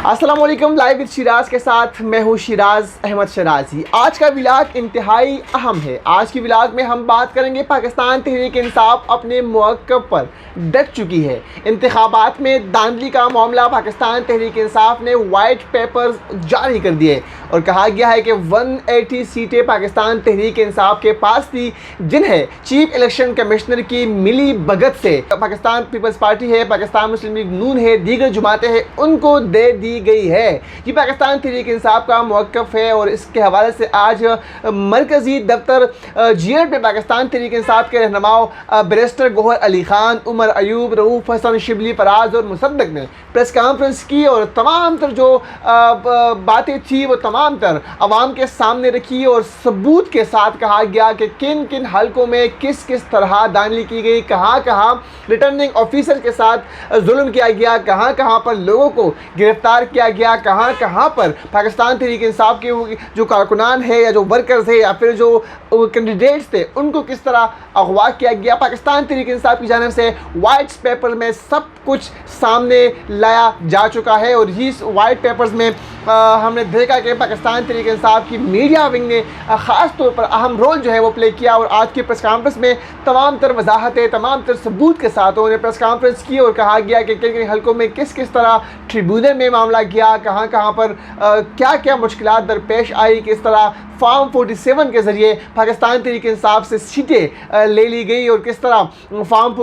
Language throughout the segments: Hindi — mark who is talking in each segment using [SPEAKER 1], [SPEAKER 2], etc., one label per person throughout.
[SPEAKER 1] अस्सलाम वालेकुम। लाइव विद शिराज के साथ मैं हूँ शिराज अहमद शराजी। आज का व्लॉग इंतहाई अहम है। आज की व्लॉग में हम बात करेंगे पाकिस्तान तहरीक इंसाफ अपने मौक़िफ़ पर डट चुकी है। इंतखाबात में धांधली का मामला, पाकिस्तान तहरीक इंसाफ ने वाइट पेपर्स जारी कर दिए और कहा गया है कि 180 सीटें पाकिस्तान तहरीक इंसाफ के पास थी, जिन्हें चीफ इलेक्शन कमिश्नर की मिली भगत से पाकिस्तान पीपल्स पार्टी है, पाकिस्तान मुस्लिम लीग नून है, दीगर जमातें हैं, उनको दे दी गई है। ये पाकिस्तान तहरीक इंसाफ का मौक़िफ़ है और इसके हवाले से आज मरकज़ी दफ्तर जीएल पे पाकिस्तान तहरीक इंसाफ के रहनुमाओं बैरिस्टर गौहर अली ख़ान, उमर अयूब, रऊफ़ हसन, शिबली, फराज और मुसद्दक ने प्रेस कॉन्फ्रेंस की और तमाम तर जो बातें थी वो तमाम तर अवाम के सामने रखी और सबूत के साथ कहा गया कि किन किन हलकों में किस किस तरह धांधली की गई, कहाँ कहाँ रिटर्निंग ऑफिसर के साथ जुल्म किया गया, कहाँ कहाँ पर लोगों को गिरफ्तार किया गया, कहाँ कहाँ पर पाकिस्तान तहरीक इंसाफ के जो कारकुनान है या जो वर्कर्स है या फिर जो कैंडिडेट्स थे उनको किस तरह अगवा किया गया। पाकिस्तान तहरीक इंसाफ की जानिब से वाइट पेपर में सब कुछ सामने लाया जा चुका है और इस वाइट पेपर्स में हमने देखा कि पाकिस्तान तहरीक इंसाफ की मीडिया विंग ने ख़ास तौर पर अहम रोल जो है वो प्ले किया और आज की प्रेस कॉन्फ्रेंस में तमाम तर वजाहतें, तमाम तर सबूत के साथ उन्होंने प्रेस कॉन्फ्रेंस की और कहा गया कि किन किन हलकों में किस किस तरह ट्रिब्यूनल में मामला गया, कहाँ कहाँ पर क्या क्या मुश्किलात दरपेश आई, किस तरह फार्म 47 के ज़रिए पाकिस्तान तहरीक इंसाफ से सीटें ले ली गई और किस तरह फार्म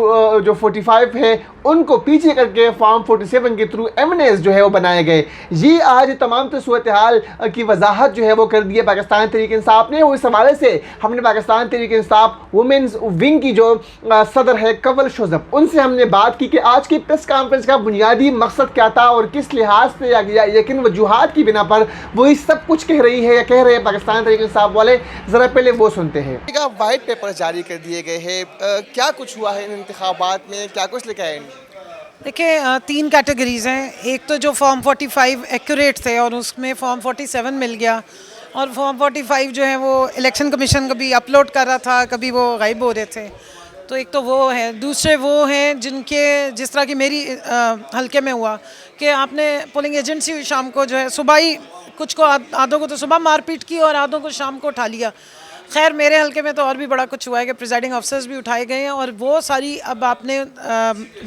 [SPEAKER 1] जो 45 है उनको पीछे करके फार्म 47 के थ्रू एमएनएस जो है वो बनाए गए। ये आज तमाम तो सूरत हाल की वजाहत जो है वो कर दी है पाकिस्तान तहरीक इंसाफ ने। और इस हवाले से हमने पाकिस्तान तहरीक इंसाफ वुमेंस विंग की जो सदर है कंवल शोजब, उनसे हमने बात की कि आज की प्रेस कॉन्फ्रेंस का बुनियादी मकसद क्या था और किस लिहाज से या किन वजूहात की बिना पर वो इस सब कुछ कह रही है या कह रहे हैं पाकिस्तान तहरीक इंसाफ वाले। ज़रा पहले वो सुनते हैं। वाइट पेपर जारी कर दिए गए हैं, क्या कुछ हुआ है इन इंतखाबात में, क्या कुछ लिखा है?
[SPEAKER 2] देखिए, 3 कैटेगरीज़ हैं। एक तो जो फॉर्म 45 एक्यूरेट थे और उसमें फॉर्म 47 मिल गया और फॉर्म 45 जो है वो इलेक्शन कमीशन कभी अपलोड कर रहा था, कभी वो गायब हो रहे थे। तो एक तो वो है। दूसरे वो हैं जिनके जिस तरह की मेरी हल्के में हुआ कि आपने पोलिंग एजेंसी शाम को जो है सुबह ही कुछ को आधों को तो सुबह मारपीट की और आधों को शाम को उठा लिया। खैर मेरे हल्के में तो और भी बड़ा कुछ हुआ है कि प्रिजाइडिंग ऑफिसर्स भी उठाए गए हैं और वो सारी अब आपने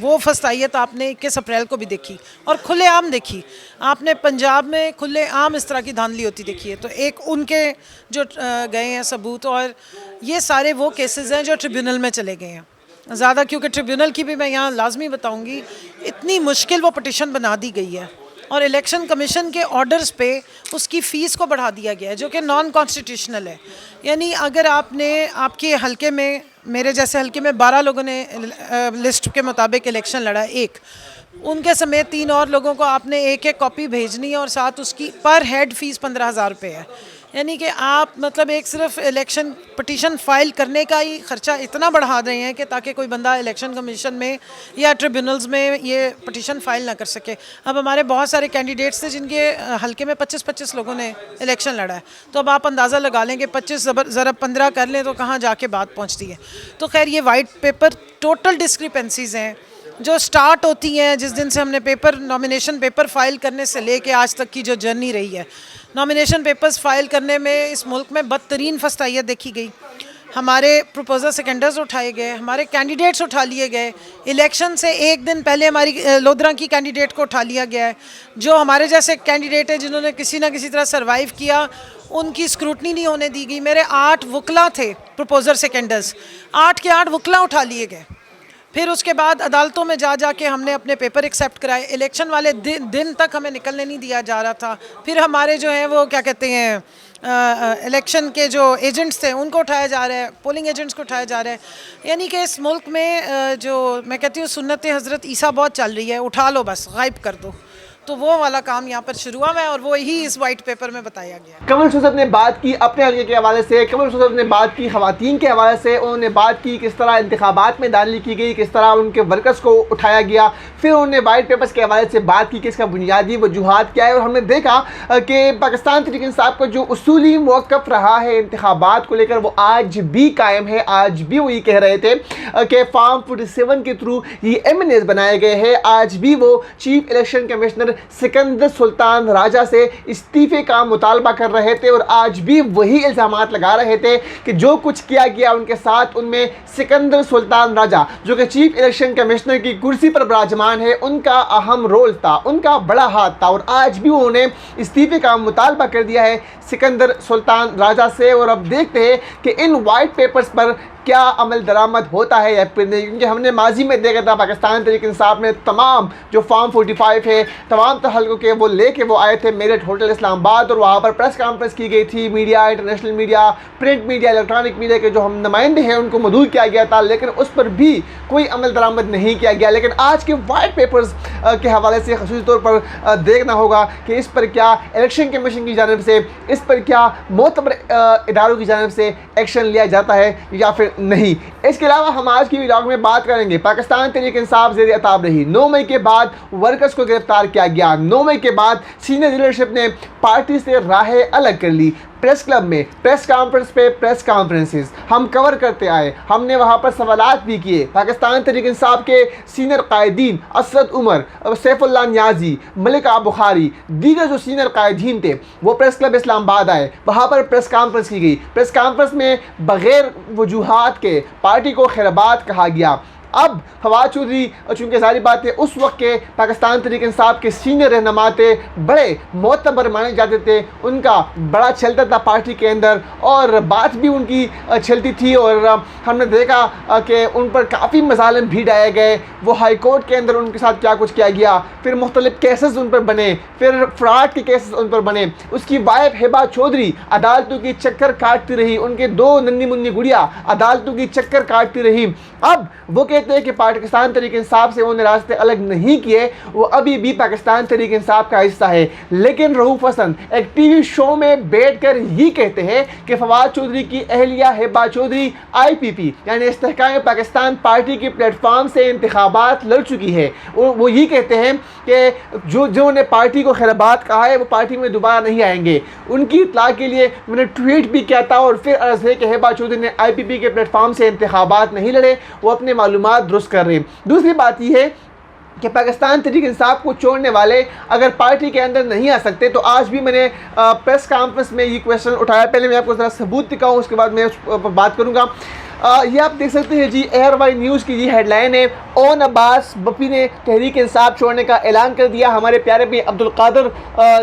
[SPEAKER 2] वो फस्तायत आपने 21 अप्रैल को भी देखी और खुलेआम देखी। आपने पंजाब में खुलेआम इस तरह की धांधली होती देखी है। तो एक उनके जो गए हैं सबूत, और ये सारे वो केसेस हैं जो ट्रिब्यूनल में चले गए हैं ज़्यादा, क्योंकि ट्रिब्यूनल की भी मैं यहाँ लाजमी बताऊँगी इतनी मुश्किल वो पटिशन बना दी गई है और इलेक्शन कमीशन के ऑर्डर्स पे उसकी फ़ीस को बढ़ा दिया गया है जो कि नॉन कॉन्स्टिट्यूशनल है। यानी अगर आपने आपके हलके में, मेरे जैसे हलके में 12 लोगों ने लिस्ट के मुताबिक इलेक्शन लड़ा, एक उनके समेत 3 और लोगों को आपने एक एक कॉपी भेजनी है और साथ उसकी पर हेड फ़ीस 15,000 रुपये है। यानी कि आप मतलब एक सिर्फ इलेक्शन पटिशन फ़ाइल करने का ही ख़र्चा इतना बढ़ा रहे हैं कि ताकि कोई बंदा इलेक्शन कमीशन में या ट्रिब्यूनल्स में ये पटिशन फ़ाइल ना कर सके। अब हमारे बहुत सारे कैंडिडेट्स थे जिनके हलके में 25-25 लोगों ने इलेक्शन लड़ा है, तो अब आप अंदाज़ा लगा लें कि 25 ज़रा 15 कर लें तो कहाँ जाके बात पहुँचती है। तो खैर ये वाइट पेपर टोटल डिस्क्रिपेंसीज़ हैं जो स्टार्ट होती हैं जिस दिन से हमने नॉमिनेशन पेपर फ़ाइल करने से लेके आज तक की जो जर्नी रही है। नॉमिनेशन पेपर्स फ़ाइल करने में इस मुल्क में बदतरीन फस्तायत देखी गई। हमारे प्रपोजल सेकेंडर्स उठाए गए, हमारे कैंडिडेट्स उठा लिए गए। इलेक्शन से एक दिन पहले हमारी लोधरा की कैंडिडेट को उठा लिया गया है। जो हमारे जैसे कैंडिडेट है जिन्होंने किसी ना किसी तरह सर्वाइव किया, उनकी स्क्रूटनी नहीं होने दी गई। मेरे 8 वकला थे प्रपोजल सेकेंडर्स, 8 के 8 वकला उठा लिए गए। फिर उसके बाद अदालतों में जा के हमने अपने पेपर एक्सेप्ट कराए। इलेक्शन वाले दिन तक हमें निकलने नहीं दिया जा रहा था। फिर हमारे जो हैं वो क्या कहते हैं इलेक्शन के जो एजेंट्स थे उनको उठाया जा रहा है, पोलिंग एजेंट्स को उठाया जा रहा है। यानी कि इस मुल्क में जो मैं कहती हूँ सुन्नत हज़रत ईसा बहुत चल रही है, उठा लो बस, गायब कर दो। तो वो वाला काम यहाँ पर शुरू हुआ है और वो ही इस वाइट पेपर में बताया गया।
[SPEAKER 1] कंवल शोजब ने बात की अपने हल्के के हवाले से, कंवल शोजब ने बात की ख़वातीन के हवाले से, उन्होंने बात की किस तरह इंतखाबात में धांधली की गई, किस तरह उनके वर्कर्स को उठाया गया। फिर उन्होंने वाइट पेपर्स के हवाले से बात की कि इसका बुनियादी वजूहात क्या है। और हमने देखा कि पाकिस्तान तहरीक इंसाफ का जो उसूली मौक़िफ़ रहा है इंतखाबात को लेकर वो आज भी कायम है। आज भी वो ये कह रहे थे कि फार्म 47 के थ्रू ये एमएनएस बनाए गए हैं। आज भी वो chief election commissioner Sikandar Sultan Raja से इस्तीफे का मुतालबा कर रहे थे और आज भी वही इल्ज़ामात लगा रहे थे कि जो कुछ किया गया उनके साथ, उनमें सिकंदर सुल्तान राजा जो कि चीफ इलेक्शन कमिश्नर की कुर्सी पर विराजमान है, उनका अहम रोल था, उनका बड़ा हाथ था। और आज भी उन्होंने इस्तीफे का मुतालबा कर दिया है सिकंदर सुल्तान राजा से। और अब देखते हैं कि इन वाइट पेपर्स पर क्या अमल दरामद होता है या फिर नहीं, क्योंकि हमने माजी में देखा था पाकिस्तान तहरीक इंसाफ ने तमाम जो फॉर्म 45 है तमाम हल्कों के वो लेके वो आए थे मेरठ होटल इस्लामाबाद और वहाँ पर प्रेस कॉन्फ्रेंस की गई थी। Media, international media, print media, electronic media के जो हम नुमाइंदे हैं उनको मदूद किया गया था, लेकिन उस पर भी कोई अमल दरामद नहीं किया गया। लेकिन आज के वाइट पेपर्स के हवाले से ख़ुसूसी तौर पर देखना होगा कि इस पर क्या इलेक्शन कमीशन की जानिब से, इस पर क्या मोतबर इदारों की जानिब से एक्शन लिया जाता है या फिर नहीं। इसके अलावा हम आज की व्लॉग में बात करेंगे पाकिस्तान तहरीक इंसाफ ज़ेर अताब रही। 9 मई के बाद वर्कर्स को गिरफ्तार किया गया। 9 मई के बाद सीनियर लीडरशिप ने पार्टी से राहें अलग कर ली। प्रेस क्लब में प्रेस कॉन्फ्रेंस पे प्रेस कॉन्फ्रेंसेस हम कवर करते आए, हमने वहाँ पर सवालात भी किए। पाकिस्तान तहरीक इंसाफ के सीनियर कायदीन असद उमर, सैफुल्लाह नियाजी, मलिक बुखारी, दीगर जो सीनियर कायदीन थे वो प्रेस क्लब इस्लामाबाद आए, वहाँ पर प्रेस कॉन्फ्रेंस की गई। प्रेस कॉन्फ्रेंस में बग़ैर वजूहात के पार्टी को खैरबाद कहा गया। अब फवाद चौधरी चूँकि सारी बात है उस वक्त के पाकिस्तान तहरीक इंसाफ के सीनियर रहनुमा थे, बड़े मोतबर माने जाते थे, उनका बड़ा चलता था पार्टी के अंदर और बात भी उनकी चलती थी। और हमने देखा कि उन पर काफ़ी मसालिम भी डाए गए। वो हाई कोर्ट के अंदर उनके साथ क्या कुछ किया गया, फिर मुख्तलिफ केसेस उन पर बने, फिर फ्रॉड के केसेस उन पर बने। उसकी वाइफ हिबा चौधरी अदालतों की चक्कर काटती रही, उनके 2 नन्ही मुन्नी गुड़िया अदालतों की चक्कर काटती रही। अब वो कहते हैं कि पाकिस्तान तहरीक इंसाफ से उन्होंने रास्ते अलग नहीं किए, वो अभी भी पाकिस्तान तहरीक इंसाफ का हिस्सा है। लेकिन रऊफ हसन एक टीवी शो में बैठकर ये कहते हैं कि फवाद चौधरी की अहलिया हिबा चौधरी IPP यानी इस्तेहकाम पाकिस्तान पार्टी के प्लेटफॉर्म से इंतखाबात लड़ चुकी है। वो ये कहते हैं कि जो ने पार्टी को खैरबाद कहा है वो पार्टी में दोबारा नहीं आएंगे। उनकी इत्तला के लिए मैंने ट्वीट भी किया था और फिर अर्ज़ है कि हिबा चौधरी ने IPP के प्लेटफॉर्म से इंतखाबात नहीं लड़े, वो अपने मालूमात दुरुस्त कर रहे हैं। दूसरी बात यह है कि पाकिस्तान तहरीक इंसाफ को छोड़ने वाले अगर पार्टी के अंदर नहीं आ सकते तो आज भी मैंने प्रेस कॉन्फ्रेंस में ये क्वेश्चन उठाया। पहले मैं आपको ज़रा सबूत दिखाऊँ, उसके बाद मैं उस पर बात करूँगा। ये आप देख सकते हैं जी, ARY न्यूज़ की ये हेडलाइन है, ओन अब्बास बप्पी ने तहरीक इंसाफ छोड़ने का ऐलान कर दिया। हमारे प्यारे भी अब्दुल कादर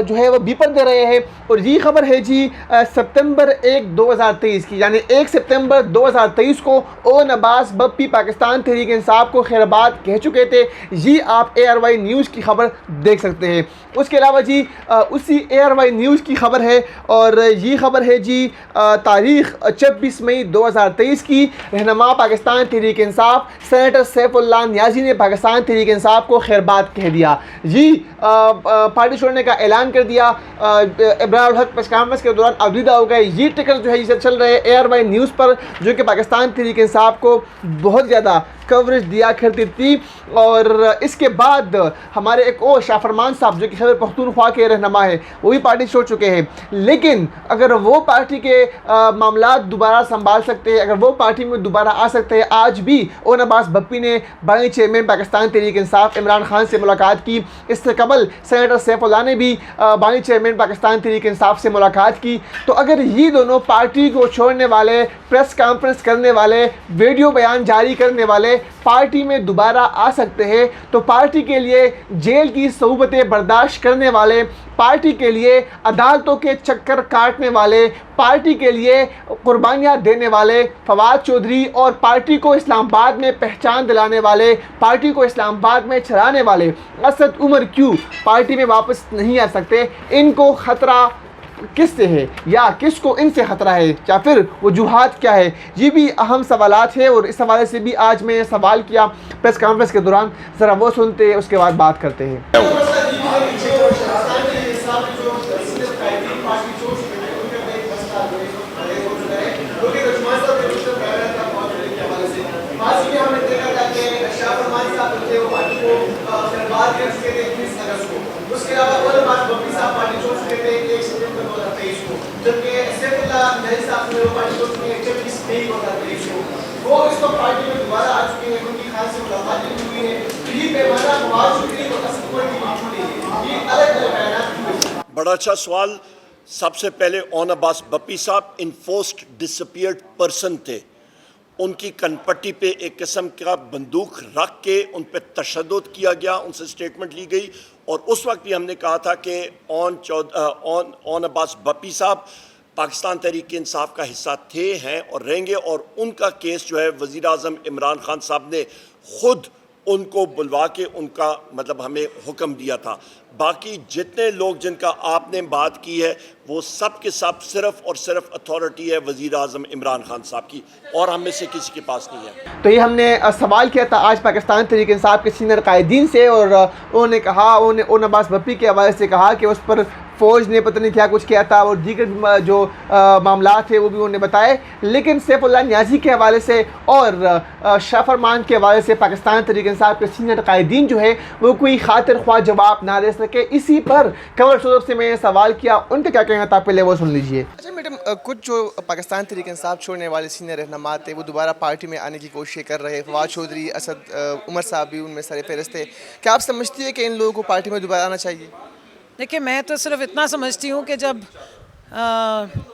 [SPEAKER 1] जो है वो बीपर दे रहे हैं। और ये खबर है जी सितंबर 1, 2023 की, यानी 1 सितंबर 2023 को ओन अब्बास बप्पी पाकिस्तान तहरीक इंसाफ को खैरबाद कह चुके थे। ये आप ARY न्यूज़ की खबर देख सकते हैं। उसके अलावा जी उसी ARY न्यूज़ की खबर है और ये खबर है जी तारीख़ 26 मई 2023 की। रहनुमा पाकिस्तान तहरीक इंसाफ सेनेटर सैफुल्लाह नियाजी ने पाकिस्तान तहरीक इंसाफ को खैरबाद कह दिया। जी पार्टी छोड़ने का ऐलान कर दिया। इब्राहिम हक प्रेस कॉन्फ्रेंस के दौरान अवलीदा हो गए। ये टिकट जो है इसे चल रहे ARY न्यूज़ पर, जो कि पाकिस्तान तहरीक इंसाफ को बहुत ज़्यादा कवरेज दिया करती थी। और इसके बाद हमारे एक और शाहफरमान साहब जो कि खैबर पख्तूनख्वा के रहनुमा है वो भी पार्टी छोड़ चुके हैं। लेकिन अगर वो पार्टी के मामला दोबारा संभाल सकते हैं, अगर वो पार्टी में दोबारा आ सकते हैं, आज भी ओन अब्बास बप्पी ने बानी चेयरमैन पाकिस्तान तहरीक इंसाफ इमरान खान से मुलाकात की। इससे कबल सेनेटर सैफुल्लाह ने भी बानी चेयरमैन पाकिस्तान तहरीक इंसाफ से मुलाकात की। तो अगर ये दोनों पार्टी को छोड़ने वाले, प्रेस कॉन्फ्रेंस करने वाले, वीडियो बयान जारी करने वाले पार्टी में दोबारा आ सकते हैं, तो पार्टी के लिए जेल की सहुबतें बर्दाश्त करने वाले, पार्टी के लिए अदालतों के चक्कर काटने वाले, पार्टी के लिए कुर्बानियाँ देने वाले फवाद चौधरी और पार्टी को इस्लामाबाद में पहचान दिलाने वाले, पार्टी को इस्लामाबाद में चलाने वाले असद उमर क्यों पार्टी में वापस नहीं आ सकते? इनको ख़तरा किससे है या किसको इनसे ख़तरा है या फिर वजूहात क्या है? ये भी अहम सवालात है और इस हवाले से भी आज मैं सवाल किया प्रेस कॉन्फ्रेंस के दौरान। ज़रा वो सुनते हैं, उसके बाद बात करते हैं।
[SPEAKER 3] उसके अलावा बप्पी साहब पार्टी छोड़ चुके थे 1 सितंबर 2023 को, जबकि सैफुल्लाह नियाजी साहब ने वो पार्टी छोड़ चुके हैं 26 मई 2023 को। वो इस वक्त पार्टी में दोबारा आ चुके हैं, उनकी खास से मुलाकात हुई है। ये पैमाना फवाद चौधरी और असद उमर की मामूली है। ये अलग अलग बयान।
[SPEAKER 4] बड़ा अच्छा सवाल। सबसे पहले ओन अब्बास बप्पी साहब इन्फोर्स्ड डिसअपियर्ड पर्सन थे। उनकी कनपट्टी पे एक किस्म का बंदूक रख के उन पर तशद्दुद किया गया, उनसे स्टेटमेंट ली गई और उस वक्त भी हमने कहा था कि ओन अब्बास बप्पी साहब पाकिस्तान तहरीक इंसाफ का हिस्सा थे, हैं और रहेंगे और उनका केस जो है वज़ीर आज़म इमरान खान साहब ने ख़ुद उनको बुलवा के उनका मतलब हमें हुक्म दिया था। बाकी जितने लोग जिनका आपने बात की है वो सब के सब सिर्फ और सिर्फ अथॉरिटी है वज़ीर आज़म इमरान खान साहब की और हम में से किसी के पास नहीं है।
[SPEAKER 1] तो ये हमने सवाल किया था आज पाकिस्तान तहरीक इंसाफ के सीनियर कायदीन से और उन्होंने कहा, उन्होंने ओन अब्बास बप्पी के हवाले से कहा कि उस पर फ़ौज ने पता नहीं क्या कुछ किया था और दीगर जो मामला थे वो भी उन्होंने बताए। लेकिन सैफुल्लाह न्याज़ी के हवाले से और शाह फरमान के हवाले से पाकिस्तान तहरीक इंसाफ के सीनियर कायदीन जो है वो कोई खातिर ख्वाह जवाब ना दे सके। इसी पर कमर शोज़ब से मैंने सवाल किया, उनका क्या कहना था पहले वो सुन लीजिए। अच्छा मैडम, कुछ जो पाकिस्तान तहरीक इंसाफ छोड़ने वाले सीनियर रहनुमा थे वो दोबारा पार्टी में आने की कोशिश कर रहे हैं। फवाद चौधरी, असद उमर साहब भी उनमें सर फहरिस्त थे। क्या आप समझती है कि इन लोगों को पार्टी में दोबारा आना चाहिए?
[SPEAKER 2] देखिए, मैं तो सिर्फ इतना समझती हूँ कि जब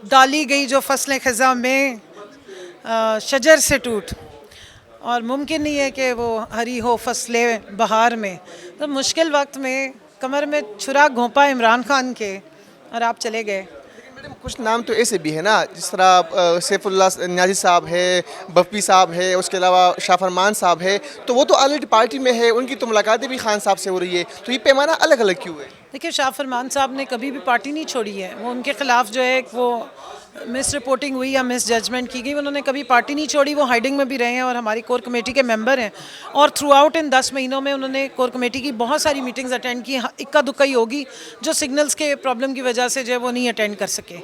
[SPEAKER 2] डाली गई जो फसलें ख़ज़ा में शजर से टूट और मुमकिन नहीं है कि वो हरी हो फसलें बहार में, तो मुश्किल वक्त में कमर में छुरा घोंपा इमरान खान के और आप चले गए।
[SPEAKER 1] मैडम कुछ नाम तो ऐसे भी है ना, जिस तरह सैफुल्लाह न्याज़ी साहब है, बप्पी साहब है, उसके अलावा शाह फरमान साहब है, तो वो तो ऑलरेडी पार्टी में है, उनकी तो मुलाकातें भी खान साहब से हो रही है, तो ये पैमाना अलग अलग क्यों है?
[SPEAKER 2] देखिए, शाह फरमान साहब ने कभी भी पार्टी नहीं छोड़ी है। वो उनके ख़िलाफ़ जो है वो मिस रिपोर्टिंग हुई या मिस जजमेंट की गई, उन्होंने कभी पार्टी नहीं छोड़ी। वो हाइडिंग में भी रहे हैं और हमारी कोर कमेटी के मेंबर हैं और थ्रू आउट इन 10 महीनों में उन्होंने कोर कमेटी की बहुत सारी मीटिंग्स अटेंड की। इक्का दुक्का ही होगी जो सिग्नल्स के प्रॉब्लम की वजह से जो है वो नहीं अटेंड कर सके।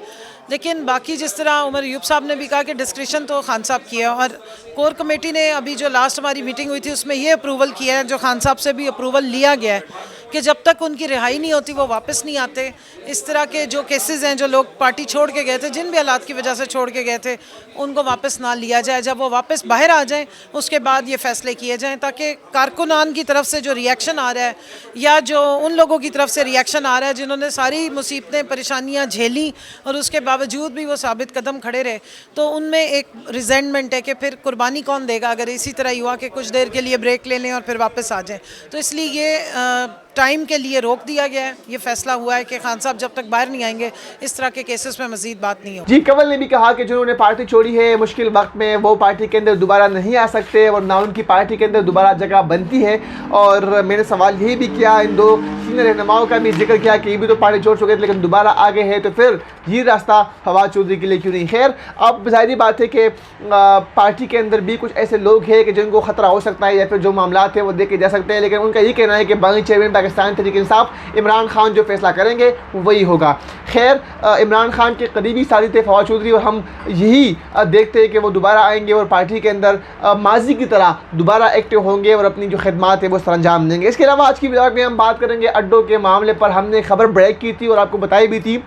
[SPEAKER 2] लेकिन बाकी जिस तरह उमर अयूब साहब ने भी कहा कि डिस्क्रिशन तो खान साहब किया और कोर कमेटी ने अभी जो लास्ट हमारी मीटिंग हुई थी उसमें ये अप्रूवल किया है, जो खान साहब से भी अप्रूवल लिया गया है कि जब तक उनकी रिहाई नहीं होती वो वापस नहीं आते। इस तरह के जो केसेस हैं, जो लोग पार्टी छोड़ के गए थे, जिन भी हालात की वजह से छोड़ के गए थे, उनको वापस ना लिया जाए। जब वो वापस बाहर आ जाएं उसके बाद ये फ़ैसले किए जाएं, ताकि कारकुनान की तरफ से जो रिएक्शन आ रहा है या जो उन लोगों की तरफ से रिएक्शन आ रहा है जिन्होंने सारी मुसीबतें परेशानियाँ झेली और उसके बावजूद भी वो साबित कदम खड़े रहे, तो उनमें एक रिजेंटमेंट है कि फिर कुर्बानी कौन देगा अगर इसी तरह ही हुआ कि कुछ देर के लिए ब्रेक ले लें और फिर वापस आ जाएं। तो इसलिए ये टाइम के लिए रोक दिया गया है। ये फैसला हुआ है कि खान साहब जब तक बाहर नहीं आएंगे इस तरह के केसेस में मजीद बात नहीं होगी।
[SPEAKER 1] जी, कंवल ने भी कहा कि जिन्होंने पार्टी छोड़ी है मुश्किल वक्त में वो पार्टी के अंदर दोबारा नहीं आ सकते और ना उनकी पार्टी के अंदर दोबारा जगह बनती है। और मैंने सवाल यही भी किया, इन दो सीनियर रहनुमाओं का भी जिक्र किया कि ये भी तो पार्टी छोड़ चुके थे लेकिन दोबारा आ गए हैं, तो फिर ये रास्ता फवाद चौधरी के लिए क्यों नहीं? खैर, अब ज़ाहिर बात है कि पार्टी के अंदर भी कुछ ऐसे लोग हैं कि जिनको ख़तरा हो सकता है या फिर जो मामला थे वो देखे जा सकते हैं, लेकिन उनका ये कहना है कि बागी चेयरमैन पाकिस्तान तहरीक इंसाफ इमरान खान जो फैसला करेंगे वही होगा। खैर, इमरान खान के करीबी साथी थे फवाद चौधरी और हम यही देखते हैं कि वो दोबारा आएंगे और पार्टी के अंदर माजी की तरह दोबारा एक्टिव होंगे और अपनी जो खिदमात है वो सर अंजाम देंगे। इसके अलावा आज की व्लॉग में हम बात करेंगे अड्डों के मामले पर। हमने खबर ब्रेक की थी और आपको बताई भी थी,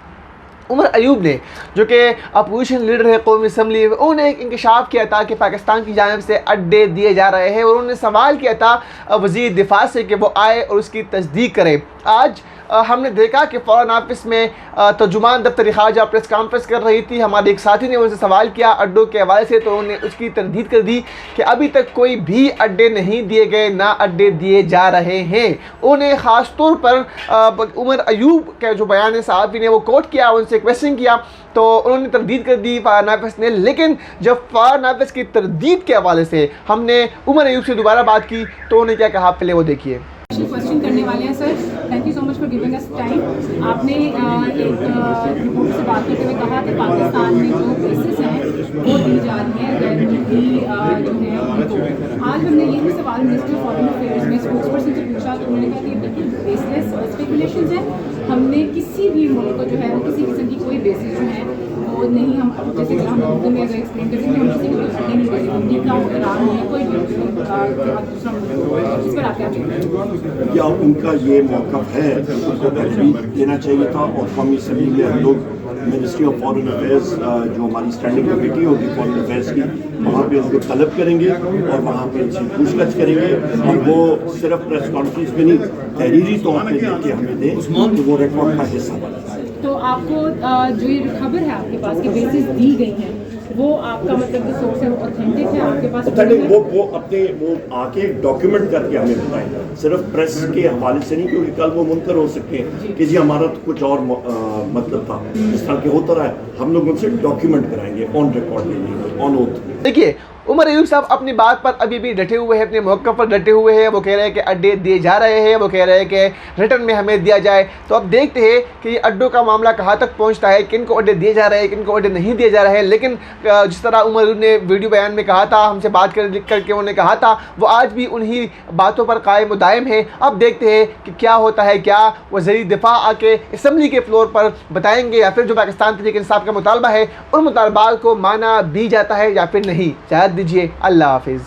[SPEAKER 1] उमर अयूब ने जो कि अपोजिशन लीडर है कौमी असम्बली, उन्होंने एक इंकशाफ किया था कि पाकिस्तान की जानिब से अड्डे दिए जा रहे हैं और उन्होंने सवाल किया था वज़ीर दिफा से कि वो आए और उसकी तस्दीक करे। आज हमने देखा कि फ़ौरन ऑफिस में तर्जुमान दफ्तर ख़ारजा प्रेस कॉन्फ्रेंस कर रही थी। हमारे एक साथी ने उनसे सवाल किया अड्डों के हवाले से, तो उन्होंने उसकी तरदीद कर दी कि अभी तक कोई भी अड्डे नहीं दिए गए, ना अड्डे दिए जा रहे हैं। उन्हें ख़ास तौर पर उमर अयूब का जो बयान है साहब ने वो कोट किया, उनसे क्वेश्चन किया तो उन्होंने तरदीद कर दी फ़ौरन ऑफिस ने। लेकिन जब फ़ौरन ऑफिस की तरदीद के हवाले से हमने उमर अयूब से दोबारा बात की तो उन्होंने क्या कहा, पहले वो देखिए।
[SPEAKER 5] क्वेश्चन करने वाले हैं sir, thank you so much for giving us time. आपने एक रिपोर्ट से बात करते हुए कहा कि पाकिस्तान में जो केसेस हैं वो दी जा रही हैं गैर मुल्की जो है उनको। आज हमने यही सवाल मिनिस्टर ऑफ फॉरेन अफेयर्स में स्पोक्स पर्सन से पूछा तो उन्होंने कहा कि बिल्कुल बेसलेस स्पेकुलेशंस हैं। हमने किसी भी मुल्क को जो है वो किसी किस्म की कोई बेसिस जो है वो नहीं, हम जैसे कि हम उर्दू में अगर एक्सप्लेन करते हैं हम किसी को अटेंड नहीं करते, उनकी का ईरान है कोई भी दूसरा मुल्क, इस पर आप क्या चाहिए?
[SPEAKER 4] या उनका ये मौक़िफ़ है, उनको तरजीह देना चाहिए था और कौमी असम्बली में हम लोग मिनिस्ट्री ऑफ फॉरेन अफेयर्स जो हमारी स्टैंडिंग कमेटी होगी फॉरेन अफेयर्स की, वहाँ पे उनको तलब करेंगे और वहाँ पे उनसे पूछताछ करेंगे, और वो सिर्फ प्रेस कॉन्फ्रेंस में नहीं, तहरीरी तौर पर लेके हमें दें कि वो रिकॉर्ड का हिस्सा बना।
[SPEAKER 5] तो आपको जो ये खबर है आपके पास की बेसिस दी गई है, वो आपका मतलब जो सोर्स है वो ऑथेंटिक है आपके पास?
[SPEAKER 4] ऑथेंटिक वो आके डॉक्यूमेंट करके हमें बताएं, सिर्फ प्रेस के हवाले से नहीं, क्योंकि कल वो मुनकर हो सकते हैं कि जी हमारा तो कुछ और मतलब था, इस तरह के होता रहा है। हम लोग उनसे डॉक्यूमेंट कराएंगे, ऑन रिकॉर्ड लेंगे, ऑन ओथ।
[SPEAKER 1] देखिए उमर अयूब साहब अपनी बात पर अभी भी डटे हुए हैं, अपने मौक़िफ़ पर डटे हुए हैं। वो कह रहे हैं कि अड्डे दिए जा रहे हैं, वो कह रहे हैं कि रिटर्न में हमें दिया जाए। तो अब देखते हैं कि ये अड्डों का मामला कहाँ तक पहुँचता है, किन को अड्डे दिए जा रहे हैं, किन को अड्डे नहीं दिए जा रहे हैं। लेकिन जिस तरह उमर अयूब ने वीडियो बयान में कहा था, हमसे बात करके उन्होंने कहा था, वो आज भी उन्हीं बातों पर कायम दायम है। अब देखते हैं कि क्या होता है, क्या वज़ीर दिफा आके असम्बली के फ्लोर पर बताएंगे, या फिर जो पाकिस्तान तहरीक इंसाफ का मुतालबा है उन मुतालबात को माना भी जाता है या फिर नहीं। इजाज़त दीजिए, अल्लाह हाफिज़।